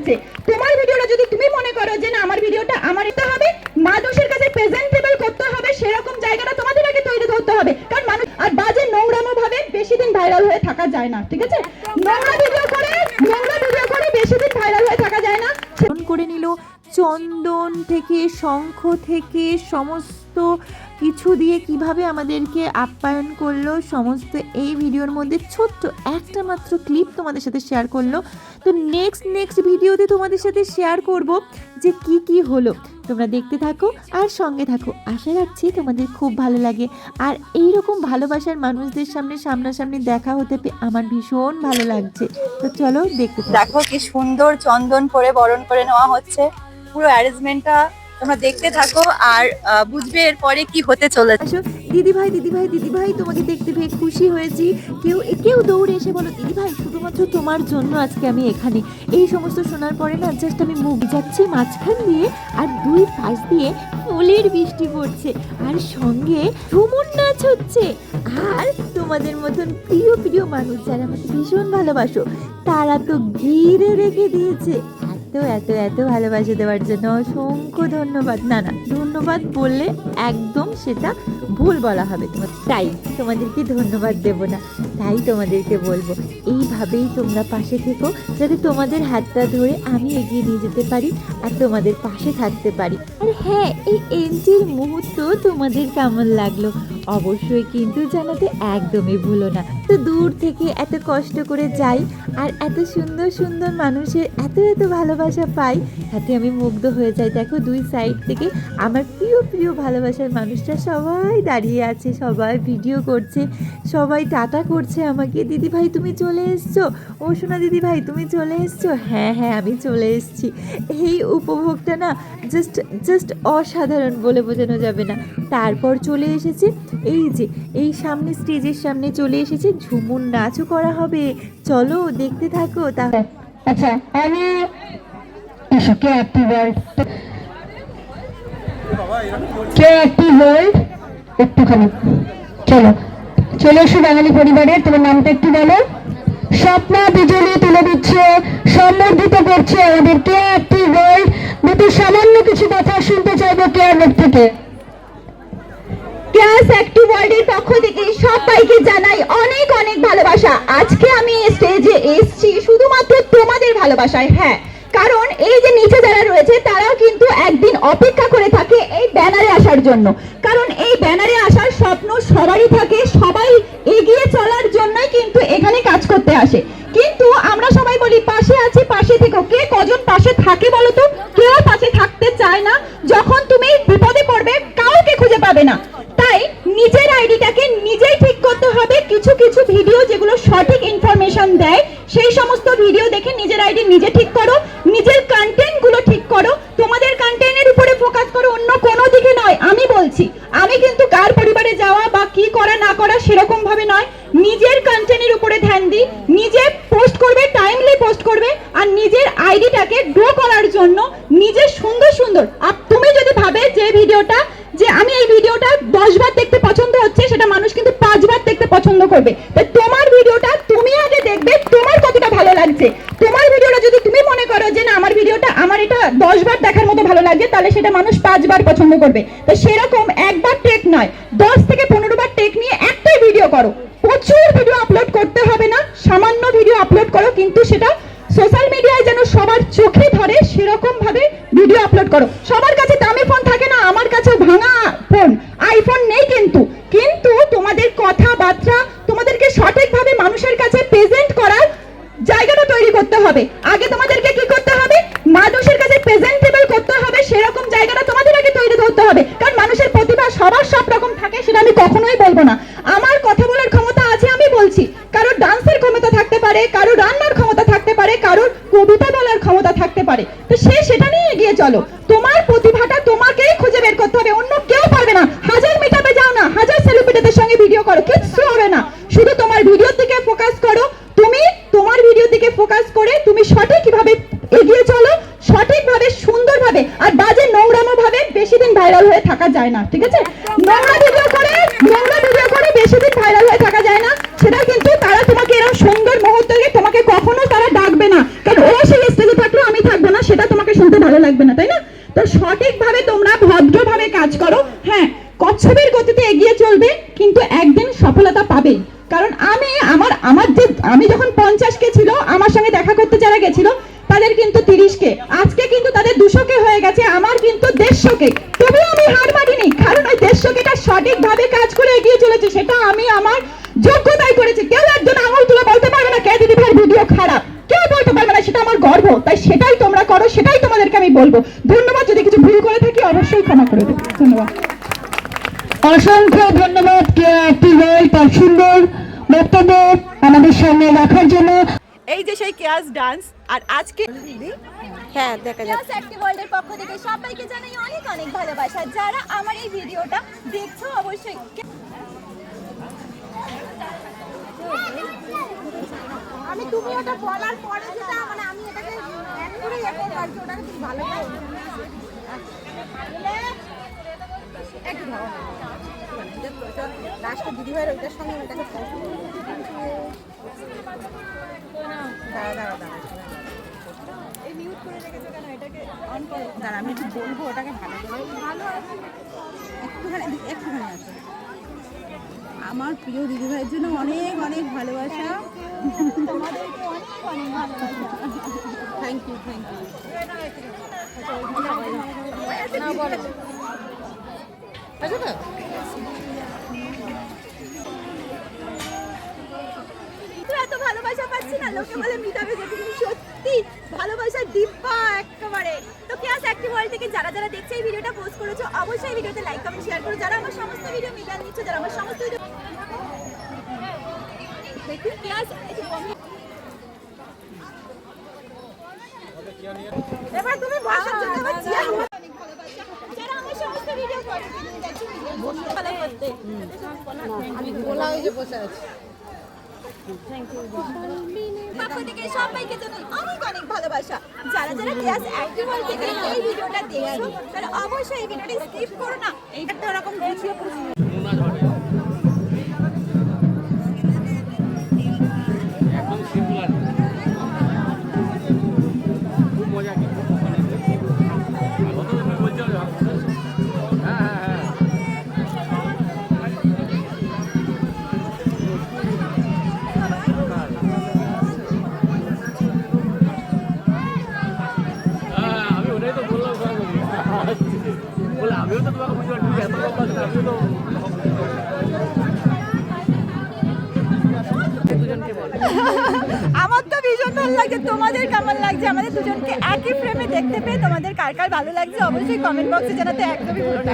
লাগছে। তোমার ভিডিওটা যদি তুমি মনে করো যে না আমার ভিডিওটা আমার এটা হবে, মানুষের কাছে প্রেজেন্টেবল করতে হবে, সেরকম জায়গাটা তোমাদের আগে তৈরি করতে হবে। কারণ মানুষ আর বাজে নোংরামো ভাবে বেশি দিন ভাইরাল হয়ে থাকা যায় না, ঠিক আছে? নোংরা ভিডিও করে বেশি দিন ভাইরাল হয়ে থাকা যায় না। করে নিল চন্দন থেকে, শঙ্খ থেকে, সমস্ত কিছু দিয়ে কিভাবে আমাদেরকে আপ্যায়ন করলো, সমস্ত এই ভিডিওর মধ্যে ছোট্ট একটা মাত্র ক্লিপ তোমাদের সাথে শেয়ার করলো। তো নেক্সট ভিডিওতে তোমাদের সাথে শেয়ার করব যে কি হলো। তোমরা দেখতে থাকো আর সঙ্গে থাকো, আশা রাখছি তোমাদের খুব ভালো লাগে। আর এই রকম ভালোবাসার মানুষদের সামনাসামনি দেখা হতে পেয়ে আমার ভীষণ ভালো লাগছে। তো চলো দেখতে দেখো কি সুন্দর চন্দন করে বরণ করে নেওয়া হচ্ছে। পুরো অ্যারেঞ্জমেন্টটা তোমরা দেখতে থাকো আর বুঝবে এরপরে কি হতে চলেছে। দিদি ভাই তোমাকে দেখতে পেয়ে খুশি হয়েছি। কেউ দৌড়ে এসে বলো দিদি ভাই শুধুমাত্র তোমার জন্য আজকে আমি এখানে। এই সমস্ত শোনার পরে না জাস্ট আমি মুখ যাচ্ছি মাঝখান দিয়ে, আর দুই পাশ দিয়ে ফুলের বৃষ্টি পড়ছে, আর সঙ্গে ঝুমুর নাচ হচ্ছে। আর তোমাদের মতন প্রিয় মানুষ যারা আমাকে ভীষণ ভালোবাসো তারা তো ঘিরে রেখে দিয়েছে। এত ভালোবাসা দেওয়ার জন্য অসংখ্য ধন্যবাদ। না ধন্যবাদ বললে একদম সেটা ভুল বলা হবে তোমার, তাই তোমাদেরকে ধন্যবাদ দেব না, তাই তোমাদেরকে বলবো এইভাবেই তোমরা পাশে থেকো, যাতে তোমাদের হাতটা ধরে আমি এগিয়ে নিয়ে যেতে পারি আর তোমাদের পাশে থাকতে পারি। আর হ্যাঁ, এই এন্ট্রির মুহূর্ত তোমাদের কেমন লাগলো অবশ্যই কিন্তু জানাতে একদমই ভুলো না। তো দূর থেকে এত কষ্ট করে যাই আর এত সুন্দর মানুষের এত ভালোবাসা পাই, তাতে আমি মুগ্ধ হয়ে যাই। দেখো দুই সাইড থেকে আমার প্রিয় ভালোবাসার মানুষরা সবাই দাঁড়িয়ে আছে, সবাই ভিডিও করছে, সবাই টাটা করছে আমাকে। দিদি ভাই তুমি চলে এসছো, ও শোনা দিদি ভাই তুমি চলে এসছো। হ্যাঁ আমি চলে এসছি। এই উপভোগটা না জাস্ট অসাধারণ, বলে বোঝানো যাবে না। তারপর চলে এসেছে এই সামনে স্টেজের সামনে চলে এসেছে ঝুমুর নাচও করা হবে। চলো দেখতে থাকো। আচ্ছা আমি কে অ্যাক্টিভ ওয়ার্ল্ড একটুখানি চলে এসো বাঙালি পরিবারের। তোমার নামটা একটু বলো। স্বপ্না বিজলি তুলে দিচ্ছে, সম্বর্ধিত করছে আমাদের কে অ্যাক্টিভ ওয়ার্ল্ড। দুটো সামান্য কিছু কথা শুনতে চাইবো কেয়ার থেকে। ক্লাস অ্যাক্টিভ ওয়ার্ল্ডের পক্ষ থেকে সবাইকে জানাই অনেক ভালোবাসা। আজকে আমি স্টেজে এসেছি শুধুমাত্র তোমাদের ভালোবাসায়। হ্যাঁ, কারণ এই যে নিচে যারা রয়েছে তারাও কিন্তু একদিন অপেক্ষা করে থাকে এই ব্যানারে আসার জন্য। কারণ এই ব্যানারে আসার স্বপ্ন সবারই থাকে, সবাই এগিয়ে চলার জন্যই কিন্তু এখানে কাজ করতে আসে। কিন্তু আমরা সবাই বলি পাশে আছি, পাশে থেকো। কে কজন পাশে থাকে বলো তো? কেউ পাশে থাকতে চায় না। যখন তুমি বিপদে পড়বে কাউকে খুঁজে পাবে না। তাই নিজের আইডিটাকে নিজেই ঠিক করতে হবে। কিছু ভিডিও যেগুলো সঠিক ইনফরমেশন দেয় সেই সমস্ত ভিডিও দেখে নিজের আইডি নিজে ঠিক করো, নিজের কন্টেন্ট গুলো ঠিক করো, তোমাদের কন্টেন্টের উপরে ফোকাস করো, অন্য কোনো দিকে নয়। আমি বলছি, আমি কিন্তু কার পরিবারে যাওয়া বা কি করা না করা সেরকম ভাবে নয়, নিজের কন্টেন্টের উপরে ধ্যান দিই। নিজে পোস্ট করবে, টাইমলি পোস্ট করবে, আর নিজের আইডিটাকে গ্রো করার জন্য নিজের সুন্দর আর তুমি যদি ভাবে যে আমি এই ভিডিওটা 10 বার দেখতে পছন্দ হচ্ছে, সেটা মানুষ কিন্তু 5 বার দেখতে পছন্দ করবে। তাই তোমার ভিডিওটা তুমি আগে দেখবে তোমার কতটা ভালো লাগছে। তোমার ভিডিওটা যদি তুমি মনে করো যে না আমার ভিডিওটা আমার এটা 10 বার দেখার মতো ভালো লাগছে, তাহলে সেটা মানুষ 5 বার পছন্দ করবে। তো সেরকম একবার টেক নয়, 10 থেকে 15 বার টেক নিয়ে একটাই ভিডিও করো। প্রচুর ভিডিও আপলোড করতে হবে না, সামান্য ভিডিও আপলোড করো, কিন্তু সেটা সোশ্যাল মিডিয়ায় যেন সবার চোখে ধরে সেরকম ভাবে ভিডিও আপলোড করো। সবার কাছে দামি ফোন থাকে না, আমার কাছে ভাঙা ফোন, আইফোন নেই, কিন্তু তোমাদের কথাবার্তা তোমাদেরকে সঠিকভাবে মানুষের কাছে প্রেজেন্ট করার জায়গাটা তৈরি করতে হবে। আগে তোমাদেরকে কি করতে হবে? মানুষের কাছে প্রেজেন্টেবল করতে হবে, সেরকম জায়গাটা তোমাদের আগে তৈরি করতে হবে। কারণ মানুষের প্রতিভা সবার সব রকম থাকে, সেটা আমি কখনোই বলবো না। আমার কথা বলার ক্ষমতা আছে আমি বলছি, কারোর ডান্সের ক্ষমতা থাকতে পারে, কারোর রান্নার ক্ষমতা থাকতে পারে, কারোর কবিতা বলার ক্ষমতা থাকতে পারে। তো সেটা নিয়ে এগিয়ে চলো। তোমার প্রতিভাটা তোমাকেই খুঁজে বের করতে হবে, অন্য কেউ পারবে না। হাজার মিটআপে যাও না, হাজার সেলিব্রিটিদের সঙ্গে ভিডিও করো, কিচ্ছু হবে না। শুধু তোমার ভিডিওর দিকে ফোকাস করো। তুমি তোমার ভিডিও দিকে ফোকাস করে তুমি সঠিকভাবে এগিয়ে চলো, সঠিকভাবে সুন্দরভাবে। আর বাজে নোংরামো ভাবে বেশি দিন ভাইরাল হয়ে থাকা যায় না, ঠিক আছে? নোংরা ভিডিও করে বেশি দিন ভাইরাল হয়ে থাকা যায় না। সেটা কিন্তু তারা তোমাকে এরকম সুন্দর মুহূর্তে তোমাকে কখনো তারা ডাকবে না, কারণ ও সেই স্টেজে থাকলো আমি থাকবো সঠিকভাবে তোমরা ভদ্রভাবে কাজ করো। হ্যাঁ, কচ্ছপের গতিতে এগিয়ে চলবে, কিন্তু একদিন সফলতা পাবে। কারণ আমি যখন 50 কে ছিল, আমার সঙ্গে দেখা করতে যারা গেছিল তাদের কিন্তু 30 কে, আজকে কিন্তু তাদের 200 কে হয়ে গেছে, আমার কিন্তু 150 কে। তবুও আমি হার মানিনি, কারণ ওই 150 কেটা সঠিকভাবে কাজ করে এগিয়ে চলেছে, সেটা আমি আমার যোগ্যতায় করেছি। কেউ একজন আঙুল তুলে বলতে পারবে না কে দিদি ভাই ভিডিও খারাপ, কেউ বলতে পারবে না, সেটা আমার গর্ব। তাই সেটাই তোমরা করো, সেটাই তোমাদেরকে আমি বলবো। ধন্যবাদ। যদি কিছু ভুল করে থাকি অবশ্যই ক্ষমা করে দেবো। ধন্যবাদ। অসংখ্য ধন্যবাদ কেয়াতি ভাই তার সুন্দর বক্তব্য আমাদের সামনে রাখার জন্য। এই যে সেই কেয়াস ডান্স, আর আজকে হ্যাঁ দেখা যাচ্ছে। কেয়াস অ্যাক্টিভ ওয়ার্ল্ডের পক্ষ থেকে সবাইকে জানাই অনেক অনেক ভালোবাসা। যারা আমার এই ভিডিওটা দেখছো অবশ্যই তুমি ওটা বলার পরে যেটা আমি এটাকে অ্যাড করে করব আর কি, ওটাকে তুমি ভালো করে একটু ধরো লাস্টে দিদি ভাইয়ের ওইটার সঙ্গে ওটাকে দাঁড়া এই মিউট করে রেখেছো কেন? এটাকে অন করো। দাঁড়া আমি একটু বলবো ওটাকে ভালো করে। ভালো আছে, একটুখানি আছে। আমার প্রিয় দিদি ভাইয়ের জন্য অনেক অনেক ভালোবাসা। তোমাদেরকে অনেক অনেক ভালোবাসা। Thank you, thank you. না বলো এত ভালোবাসা পাচ্ছি না, লোকে বলে মিটাবে যে তুমি সত্যি ভালোবাসার দিব্যা একেবারে। তো কেয়াস অ্যাক্টিভ ওয়ার্ল্ড থেকে যারা যারা দেখছে এই ভিডিওটা পোস্ট করেছো, অবশ্যই এই ভিডিওতে লাইক কমেন্ট শেয়ার করো। যারা আমার সমস্ত ভিডিও মিটান নিচ্ছে, যারা আমার সমস্ত ভিডিও দেখি কেয়াস এবার তুমি বসার জন্য আমার চেয়ার অনেক ভালোবাসা। যারা আমার সমস্ত ভিডিও করে যাচ্ছে ভিডিও ভালো করতে, আমি গোলা হয়ে যে বসে আছি। পক্ষ থেকে সবাইকে জানাই অনেক অনেক ভালোবাসা। যারা যারা কেয়াস অ্যাক্টিভ ওয়ার্ল্ড থেকে এই ভিডিওটা দেখছো তারা অবশ্যই এই ভিডিওটা স্কিপ করো না। এইটা এরকম গুছিয়ে আমার তো ভীষণ ভালো লাগছে। তোমাদের কেমন লাগছে আমাদের দুজনকে একই ফ্রেমে দেখতে পেয়ে? তোমাদের কার কার ভালো লাগছে অবশ্যই কমেন্ট বক্সে জানাতে একদমই ভুলো না।